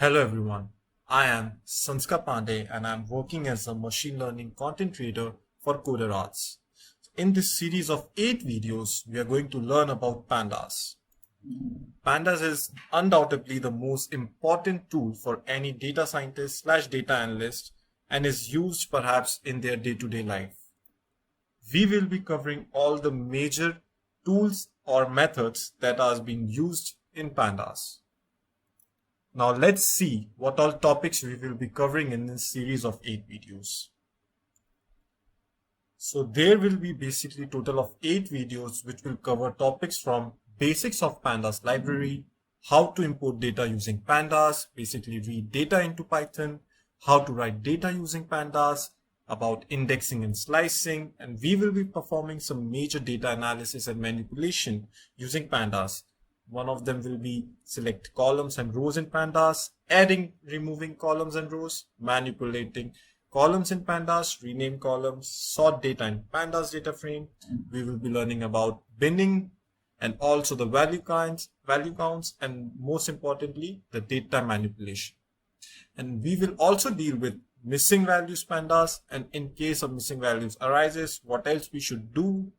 Hello everyone, I am Sanskar Pandey and I am working as a machine learning content creator for CodersArts. In this series of 8 videos, we are going to learn about Pandas. Pandas is undoubtedly the most important tool for any data scientist slash data analyst and is used perhaps in their day-to-day life. We will be covering all the major tools or methods that are being used in Pandas. Now let's see what all topics we will be covering in this series of 8 videos. So there will be basically total of 8 videos which will cover topics from basics of Pandas library, how to import data using Pandas, basically read data into Python, how to write data using Pandas, about indexing and slicing, and we will be performing some major data analysis and manipulation using Pandas. One of them will be select columns and rows in Pandas, adding, removing columns and rows, manipulating columns in Pandas, rename columns, sort data in Pandas data frame. We will be learning about binning and also the value counts, and most importantly, the data manipulation. And we will also deal with missing values Pandas, and in case of missing values arises, what else we should do.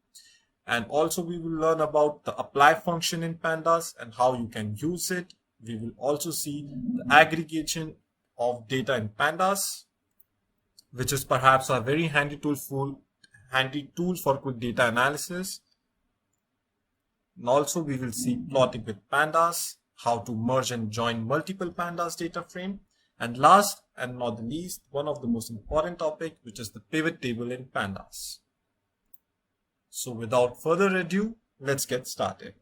And also we will learn about the apply function in Pandas and how you can use it. We will also see the aggregation of data in Pandas, which is perhaps a very handy tool for quick data analysis. And also we will see plotting with Pandas, how to merge and join multiple Pandas data frame. And last and not the least, one of the most important topic, which is the pivot table in Pandas. So without further ado, let's get started.